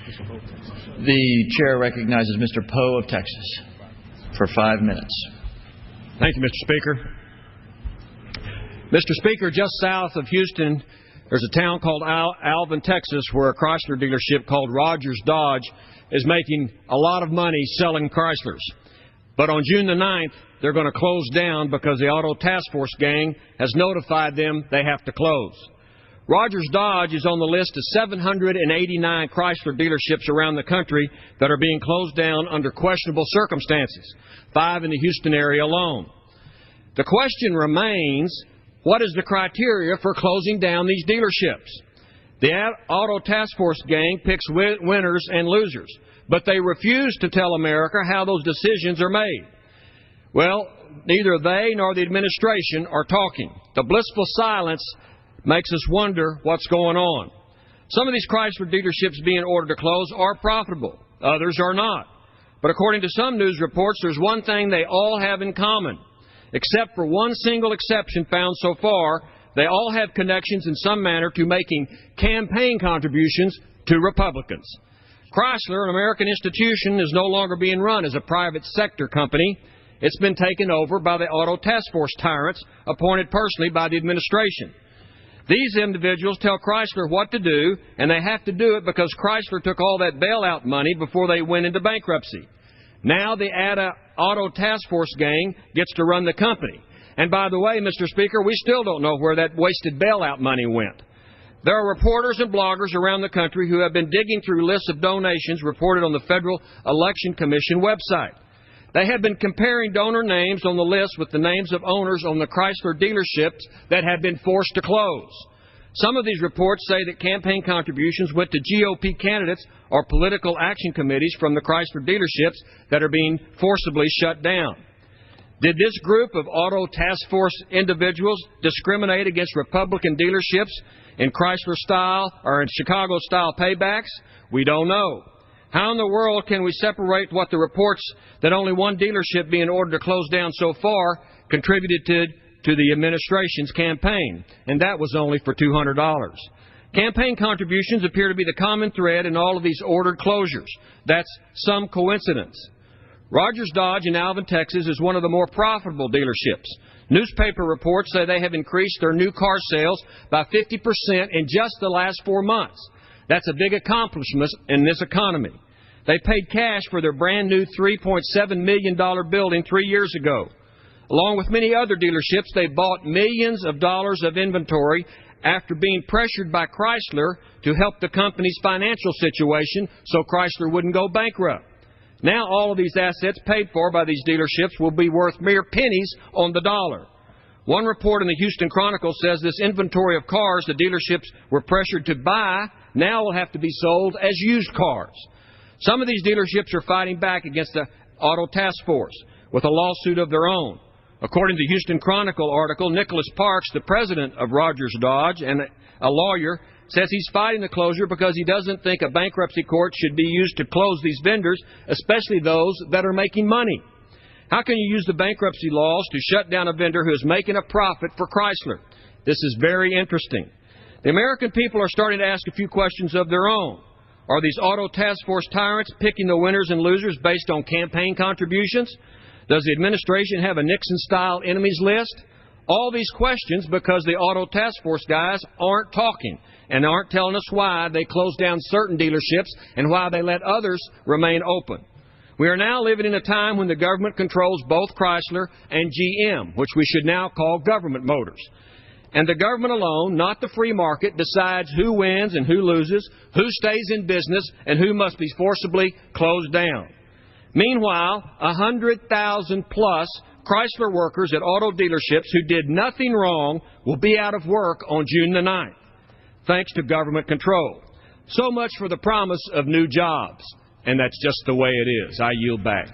The chair recognizes Mr. Poe of Texas for 5 minutes. Thank you, Mr. Speaker. Mr. Speaker, just south of Houston, there's a town called Alvin, Texas, where a Chrysler dealership called Rogers Dodge is making a lot of money selling Chryslers. But on June the 9th, they're going to close down because the Auto Task Force gang has notified them they have to close. Rogers Dodge is on the list of 789 Chrysler dealerships around the country that are being closed down under questionable circumstances, 5 in the Houston area alone. The question remains, what is the criteria for closing down these dealerships? The Auto Task Force gang picks winners and losers, but they refuse to tell America how those decisions are made. Well, neither they nor the administration are talking. The blissful silence makes us wonder what's going on. Some of these Chrysler dealerships being ordered to close are profitable. Others are not. But according to some news reports, there's one thing they all have in common. Except for one single exception found so far, they all have connections in some manner to making campaign contributions to Republicans. Chrysler, an American institution, is no longer being run as a private sector company. It's been taken over by the Auto Task Force tyrants appointed personally by the administration. These individuals tell Chrysler what to do, and they have to do it because Chrysler took all that bailout money before they went into bankruptcy. Now the Auto Task Force gang gets to run the company. And by the way, Mr. Speaker, we still don't know where that wasted bailout money went. There are reporters and bloggers around the country who have been digging through lists of donations reported on the Federal Election Commission website. They have been comparing donor names on the list with the names of owners on the Chrysler dealerships that have been forced to close. Some of these reports say that campaign contributions went to GOP candidates or political action committees from the Chrysler dealerships that are being forcibly shut down. Did this group of Auto Task Force individuals discriminate against Republican dealerships in Chrysler-style or in Chicago-style paybacks? We don't know. How in the world can we separate what the reports that only one dealership being ordered to close down so far contributed to the administration's campaign? And that was only for $200. Campaign contributions appear to be the common thread in all of these ordered closures. That's some coincidence. Rogers Dodge in Alvin, Texas is one of the more profitable dealerships. Newspaper reports say they have increased their new car sales by 50% in just the last 4 months. That's a big accomplishment in this economy. They paid cash for their brand new $3.7 million building 3 years ago. Along with many other dealerships, they bought millions of dollars of inventory after being pressured by Chrysler to help the company's financial situation so Chrysler wouldn't go bankrupt. Now all of these assets paid for by these dealerships will be worth mere pennies on the dollar. One report in the Houston Chronicle says this inventory of cars the dealerships were pressured to buy now will have to be sold as used cars. Some of these dealerships are fighting back against the Auto Task Force with a lawsuit of their own. According to the Houston Chronicle article, Nicholas Parks, the president of Rogers Dodge and a lawyer, says he's fighting the closure because he doesn't think a bankruptcy court should be used to close these vendors, especially those that are making money. How can you use the bankruptcy laws to shut down a vendor who is making a profit for Chrysler? This is very interesting. The American people are starting to ask a few questions of their own. Are these Auto Task Force tyrants picking the winners and losers based on campaign contributions? Does the administration have a Nixon-style enemies list? All these questions because the Auto Task Force guys aren't talking and aren't telling us why they closed down certain dealerships and why they let others remain open. We are now living in a time when the government controls both Chrysler and GM, which we should now call government motors. And the government alone, not the free market, decides who wins and who loses, who stays in business, and who must be forcibly closed down. Meanwhile, 100,000-plus Chrysler workers at auto dealerships who did nothing wrong will be out of work on June the 9th, thanks to government control. So much for the promise of new jobs. And that's just the way it is. I yield back.